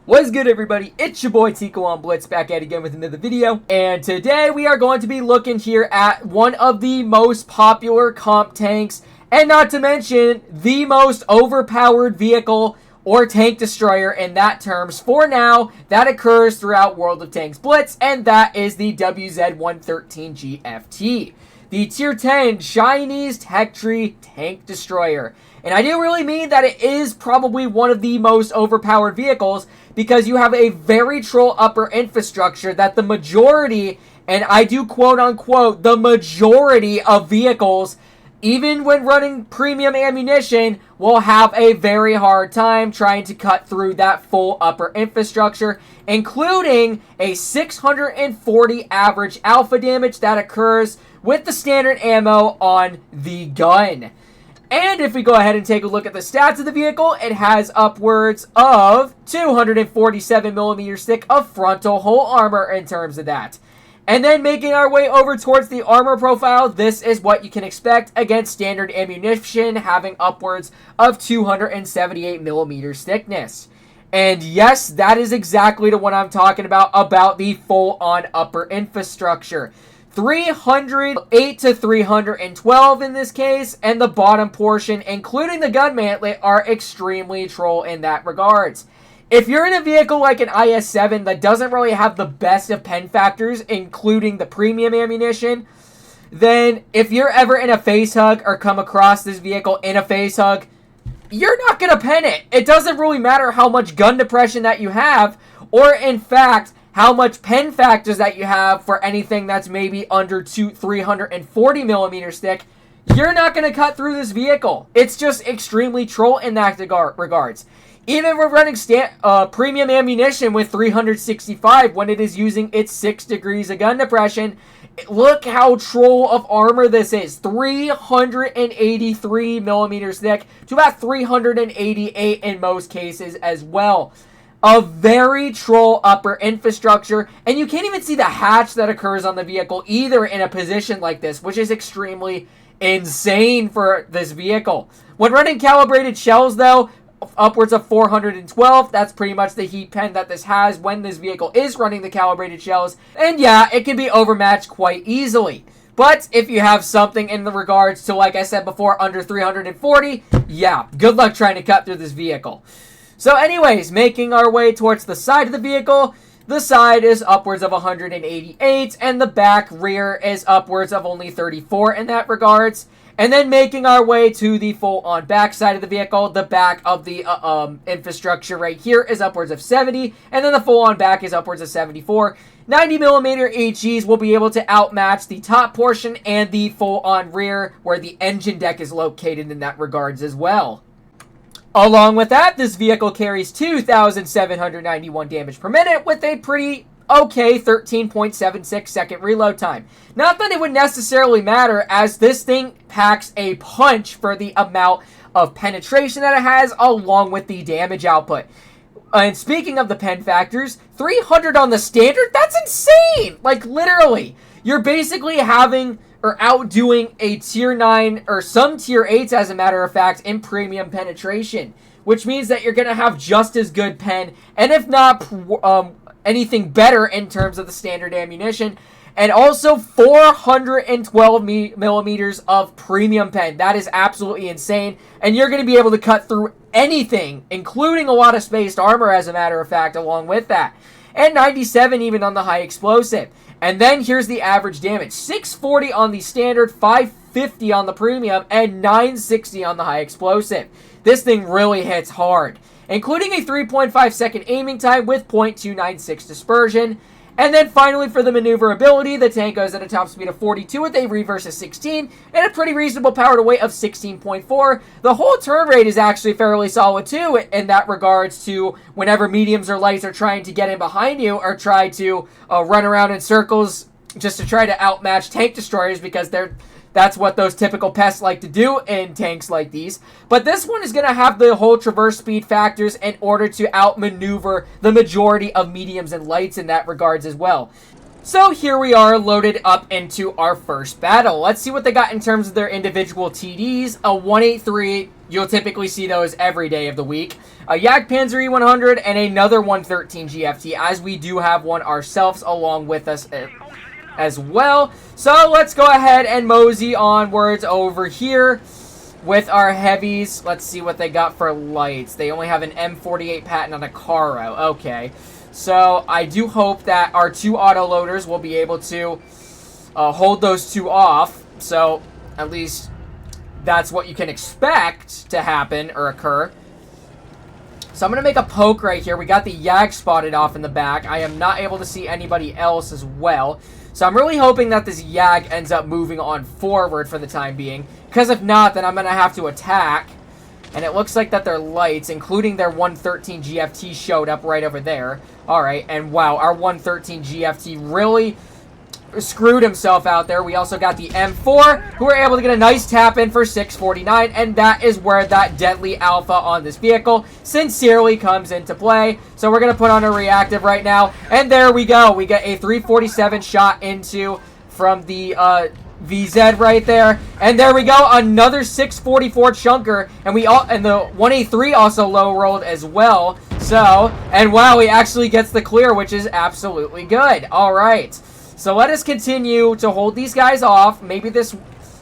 What's good, everybody? It's your boy Tico on Blitz, back at it again with another video. And today we are going to be looking here at one of the most popular comp tanks, and not to mention the most overpowered vehicle or tank destroyer in that terms for now that occurs throughout World of Tanks Blitz, and that is the WZ-113 GFT, the Tier 10 Chinese Tech Tree Tank Destroyer. And I do really mean that it is probably one of the most overpowered vehicles because you have a very troll upper infrastructure that the majority, and I do quote unquote, the majority of vehicles, even when running premium ammunition, will have a very hard time trying to cut through that full upper infrastructure, including a 640 average alpha damage that occurs with the standard ammo on the gun. And if we go ahead and take a look at the stats of the vehicle, it has upwards of 247 millimeters thick of frontal hull armor in terms of that. And then making our way over towards the armor profile, this is what you can expect against standard ammunition, having upwards of 278 millimeters thickness. And yes, that is exactly the one I'm talking about the full-on upper infrastructure. 308 to 312 in this case, and the bottom portion, including the gun mantlet, are extremely troll in that regards. If you're in a vehicle like an IS-7 that doesn't really have the best of pen factors, including the premium ammunition, then if you're ever in a face hug or come across this vehicle in a face hug, you're not going to pen it. It doesn't really matter how much gun depression that you have, or in fact, how much pen factors that you have for anything that's maybe under 340 millimeters thick. You're not going to cut through this vehicle. It's just extremely troll in that regards. Even we're running premium ammunition with 365 when it is using its 6 degrees of gun depression. Look how troll of armor this is. 383 millimeters thick to about 388 in most cases as well. A very troll upper infrastructure, and you can't even see the hatch that occurs on the vehicle either in a position like this, which is extremely insane for this vehicle. When running calibrated shells though, upwards of 412, that's pretty much the heat pen that this has when this vehicle is running the calibrated shells, and yeah, it can be overmatched quite easily. But if you have something in the regards to, like I said before, under 340, yeah, good luck trying to cut through this vehicle. So anyways, making our way towards the side of the vehicle, the side is upwards of 188, and the back rear is upwards of only 34 in that regards. And then making our way to the full-on back side of the vehicle, the back of the infrastructure right here is upwards of 70, and then the full-on back is upwards of 74. 90mm HEs will be able to outmatch the top portion and the full-on rear, where the engine deck is located in that regards as well. Along with that, this vehicle carries 2,791 damage per minute with a pretty okay 13.76 second reload time. Not that it would necessarily matter, as this thing packs a punch for the amount of penetration that it has along with the damage output. And speaking of the pen factors, 300 on the standard, that's insane! Like literally, you're basically having or outdoing a tier 9 or some tier 8s as a matter of fact in premium penetration, which means that you're going to have just as good pen, and if not anything better in terms of the standard ammunition, and also 412 millimeters of premium pen. That is absolutely insane, and you're going to be able to cut through anything, including a lot of spaced armor as a matter of fact along with that, and 97 even on the high explosive. And then here's the average damage. 640 on the standard, 550 on the premium, and 960 on the high explosive. This thing really hits hard, including a 3.5 second aiming time with 0.296 dispersion. And then finally, for the maneuverability, the tank goes at a top speed of 42 with a reverse of 16 and a pretty reasonable power to weight of 16.4. The whole turn rate is actually fairly solid too in that regards to whenever mediums or lights are trying to get in behind you or try to run around in circles just to try to outmatch tank destroyers, because that's what those typical pests like to do in tanks like these. But this one is going to have the whole traverse speed factors in order to outmaneuver the majority of mediums and lights in that regards as well. So here we are loaded up into our first battle. Let's see what they got in terms of their individual TDs. A 183, you'll typically see those every day of the week. A Yak Panzer E100 and another 113 GFT, as we do have one ourselves along with us as well. So let's go ahead and mosey onwards over here with our heavies. Let's see what they got for lights. They only have an M48 patent on a Caro. Okay. So I do hope that our two autoloaders will be able to hold those two off. So at least that's what you can expect to happen or occur. So I'm going to make a poke right here. We got the Yag spotted off in the back. I am not able to see anybody else as well. So I'm really hoping that this Yag ends up moving on forward for the time being. Because if not, then I'm going to have to attack. And it looks like that their lights, including their 113 GFT, showed up right over there. Alright, and wow, our 113 GFT really screwed himself out there. We also got the M4, who were able to get a nice tap in for 649, and that is where that deadly alpha on this vehicle sincerely comes into play. So we're going to put on a reactive right now, and there we go. We get a 347 shot into from the VZ right there, and there we go, another 644 chunker, and the 183 also low rolled as well. So, and wow, he actually gets the clear, which is absolutely good. All right, so let us continue to hold these guys off. Maybe this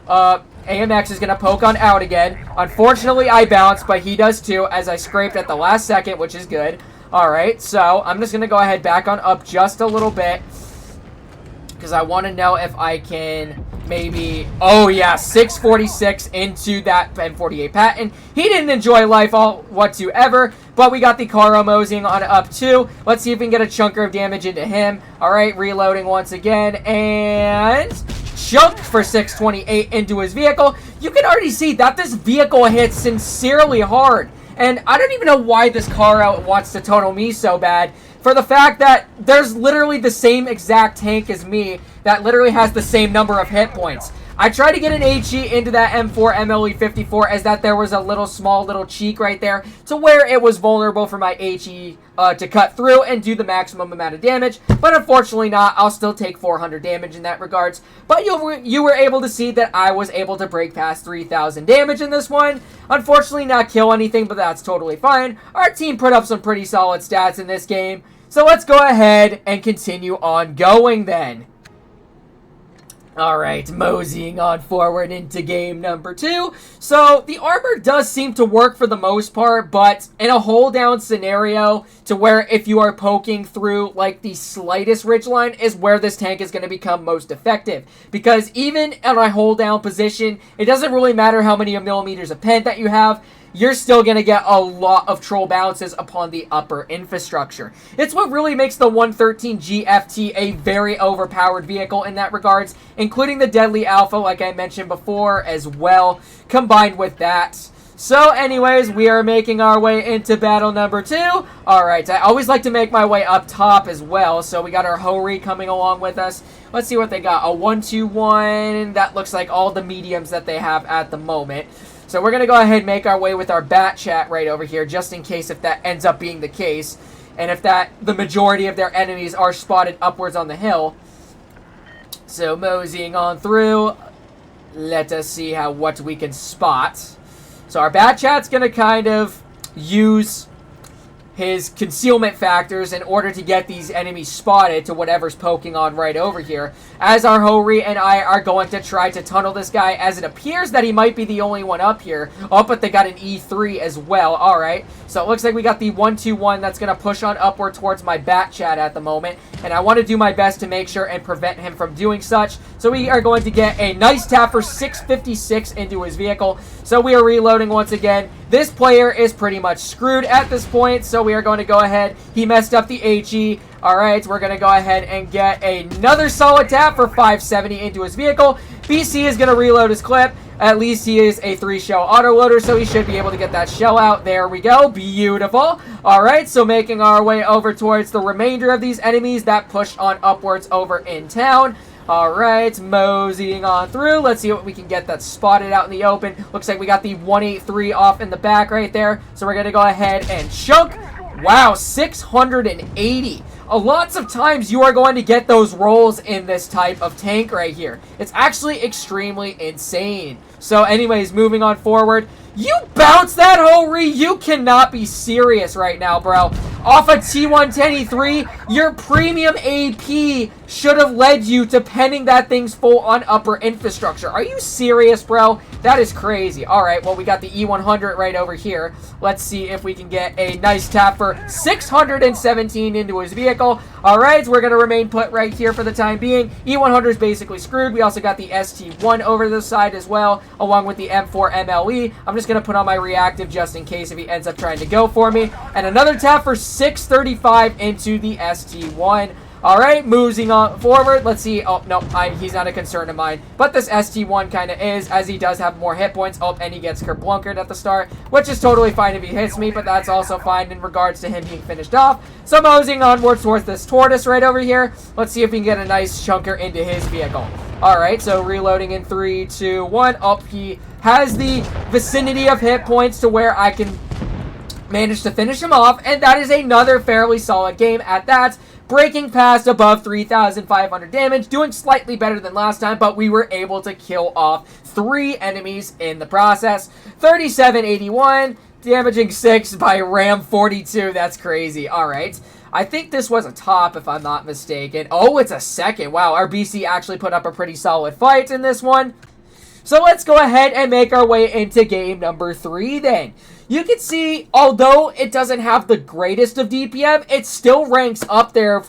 AMX is gonna poke on out again. Unfortunately, I bounced, but he does too, as I scraped at the last second, which is good. All right, so I'm just gonna go ahead back on up just a little bit, because I want to know if I can maybe... Oh, yeah, 646 into that M48 patent. He didn't enjoy life whatsoever, but we got the Caro moseying on up too. Let's see if we can get a chunker of damage into him. All right, reloading once again, and chunked for 628 into his vehicle. You can already see that this vehicle hits sincerely hard, and I don't even know why this Caro wants to tunnel me so bad, for the fact that there's literally the same exact tank as me that literally has the same number of hit points. I tried to get an HE into that M4 MLE54 as that there was a small little cheek right there to where it was vulnerable for my HE to cut through and do the maximum amount of damage, but unfortunately not. I'll still take 400 damage in that regards, but you were able to see that I was able to break past 3,000 damage in this one. Unfortunately not kill anything, but that's totally fine. Our team put up some pretty solid stats in this game, so let's go ahead and continue on going then. Alright, moseying on forward into game number 2. So, the armor does seem to work for the most part, but in a hold down scenario to where if you are poking through like the slightest ridgeline is where this tank is going to become most effective. Because even in a hold down position, it doesn't really matter how many millimeters of pen that you have, you're still going to get a lot of troll bounces upon the upper infrastructure. It's what really makes the 113 GFT a very overpowered vehicle in that regards, including the deadly alpha like I mentioned before as well, combined with that. So anyways, we are making our way into battle number 2. Alright, I always like to make my way up top as well, so we got our Hori coming along with us. Let's see what they got. A 121, that looks like all the mediums that they have at the moment. So we're going to go ahead and make our way with our bat chat right over here, just in case if that ends up being the case. And if the majority of their enemies are spotted upwards on the hill. So moseying on through, let us see what we can spot. So our bat chat's going to kind of use his concealment factors in order to get these enemies spotted to whatever's poking on right over here. As our Hori and I are going to try to tunnel this guy, as it appears that he might be the only one up here. Oh, but they got an E3 as well. Alright, so it looks like we got the 121 that's going to push on upward towards my bat chat at the moment. And I want to do my best to make sure and prevent him from doing such. So we are going to get a nice tap for 656 into his vehicle. So we are reloading once again. This player is pretty much screwed at this point, so we are going to go ahead. He messed up the HE. Alright, we're going to go ahead and get another solid tap for 570 into his vehicle. BC is going to reload his clip. At least he is a 3-shell autoloader, so he should be able to get that shell out. There we go. Beautiful. Alright, so making our way over towards the remainder of these enemies that pushed on upwards over in town. Alright, moseying on through. Let's see what we can get that's spotted out in the open. Looks like we got the 183 off in the back right there. So we're going to go ahead and chunk. Wow, 680. Lots of times you are going to get those rolls in this type of tank right here. It's actually extremely insane. So anyways, moving on forward. You bounce that Hori? You cannot be serious right now, bro. Off a T110E3, your premium AP should have led you to penning that thing's full on upper infrastructure. Are you serious, bro? That is crazy. All right, well, we got the E100 right over here. Let's see if we can get a nice tap for 617 into his vehicle. All right, so we're going to remain put right here for the time being. E100 is basically screwed. We also got the ST1 over the side as well, along with the M4 MLE. I'm just going to put on my reactive just in case if he ends up trying to go for me. And another tap for 635 into the ST1. All right, moving on forward. Let's see. Oh, no, he's not a concern of mine. But this ST1 kind of is, as he does have more hit points. Oh, and he gets kerblunkered at the start, which is totally fine if he hits me, but that's also fine in regards to him being finished off. So moving onwards towards this tortoise right over here. Let's see if we can get a nice chunker into his vehicle. All right, so reloading in 3, 2, 1. Oh, he has the vicinity of hit points to where I can manage to finish him off, and that is another fairly solid game at that. Breaking past above 3,500 damage, doing slightly better than last time, but we were able to kill off 3 enemies in the process. 3781, damaging 6 by Ram 42. That's crazy. All right. I think this was a top, if I'm not mistaken. Oh, it's a second. Wow, our BC actually put up a pretty solid fight in this one. So let's go ahead and make our way into game number 3 then. You can see, although it doesn't have the greatest of DPM, it still ranks up there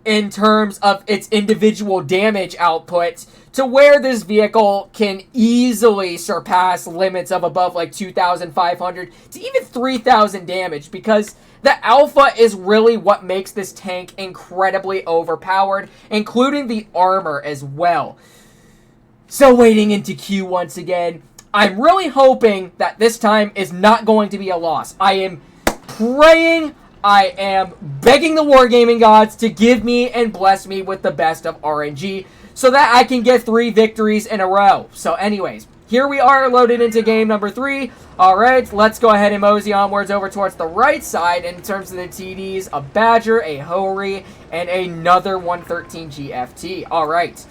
in terms of its individual damage output to where this vehicle can easily surpass limits of above like 2,500 to even 3,000 damage, because the alpha is really what makes this tank incredibly overpowered, including the armor as well. So wading into Q once again, I'm really hoping that this time is not going to be a loss. I am praying, I am begging the Wargaming gods to give me and bless me with the best of RNG so that I can get 3 victories in a row. So anyways, here we are loaded into game number 3. All right, let's go ahead and mosey onwards over towards the right side. In terms of the TDs, a Badger, a Hori, and another 113 GFT. All right.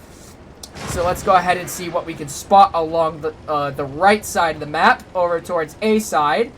So let's go ahead and see what we can spot along the right side of the map over towards A side.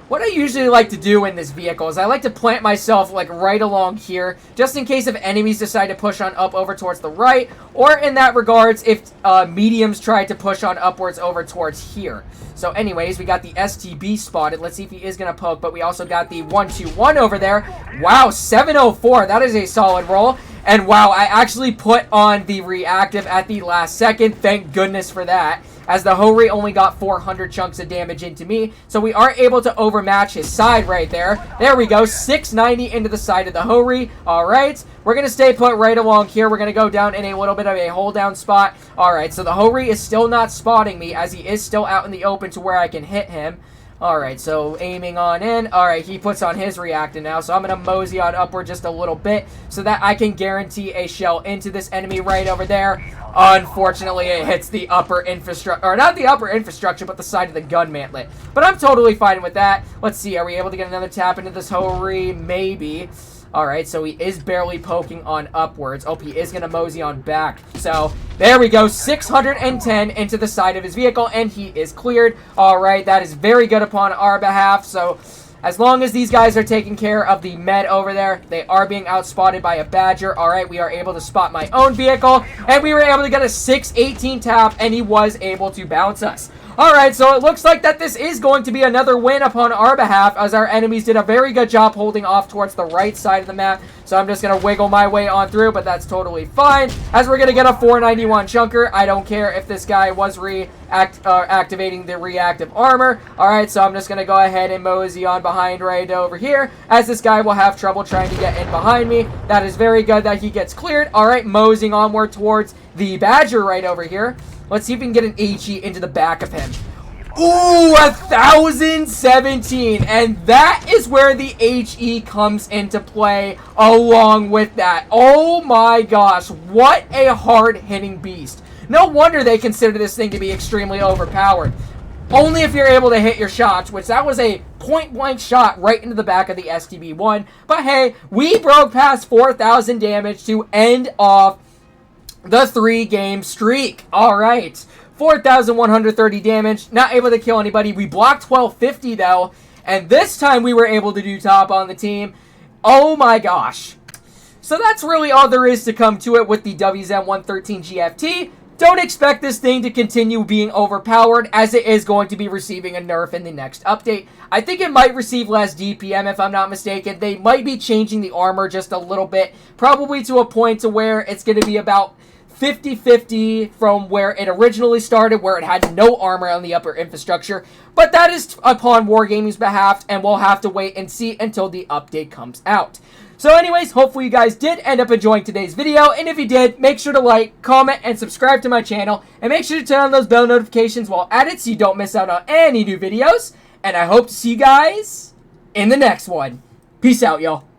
What I usually like to do in this vehicle is I like to plant myself like right along here, just in case if enemies decide to push on up over towards the right, or in that regards if mediums try to push on upwards over towards here. So anyways, we got the STB spotted. Let's see if he is going to poke, but we also got the 121 over there. Wow, 704. That is a solid roll. And wow, I actually put on the reactive at the last second. Thank goodness for that, as the Hori only got 400 chunks of damage into me. So we are able to overmatch his side right there. There we go, 690 into the side of the Hori. All right, we're going to stay put right along here. We're going to go down in a little bit of a hold down spot. All right, so the Hori is still not spotting me, as he is still out in the open to where I can hit him. Alright, so aiming on in. Alright, he puts on his reactant now, so I'm going to mosey on upward just a little bit so that I can guarantee a shell into this enemy right over there. Unfortunately, it hits the upper infrastructure, or not the upper infrastructure, but the side of the gun mantlet. But I'm totally fine with that. Let's see, are we able to get another tap into this Hori? Maybe. Alright, so he is barely poking on upwards. Oh, he is going to mosey on back. So, there we go. 610 into the side of his vehicle, and he is cleared. Alright, that is very good upon our behalf. So, as long as these guys are taking care of the med over there, they are being outspotted by a Badger. Alright, we are able to spot my own vehicle, and we were able to get a 618 tap, and he was able to bounce us. Alright, so it looks like that this is going to be another win upon our behalf, as our enemies did a very good job holding off towards the right side of the map. So I'm just going to wiggle my way on through, but that's totally fine, as we're going to get a 491 chunker. I don't care if this guy was activating the reactive armor. Alright, so I'm just going to go ahead and mosey on behind right over here, as this guy will have trouble trying to get in behind me. That is very good that he gets cleared. Alright, moseying onward towards the Badger right over here. Let's see if we can get an HE into the back of him. Ooh, 1,017. And that is where the HE comes into play along with that. Oh my gosh, what a hard-hitting beast. No wonder they consider this thing to be extremely overpowered. Only if you're able to hit your shots, which that was a point-blank shot right into the back of the STB-1. But hey, we broke past 4,000 damage to end off the 3-game streak. All right, 4,130 damage, not able to kill anybody. We blocked 1250 though, and this time we were able to do top on the team. Oh my gosh. So that's really all there is to come to it with the WZ113 GFT. Don't expect this thing to continue being overpowered, as it is going to be receiving a nerf in the next update. I think it might receive less DPM if I'm not mistaken. They might be changing the armor just a little bit, probably to a point to where it's going to be about 50-50 from where it originally started, where it had no armor on the upper infrastructure. But that is upon Wargaming's behalf, and we'll have to wait and see until the update comes out. So anyways, hopefully you guys did end up enjoying today's video, and if you did, make sure to like, comment, and subscribe to my channel, and make sure to turn on those bell notifications while at it so you don't miss out on any new videos, and I hope to see you guys in the next one. Peace out, y'all.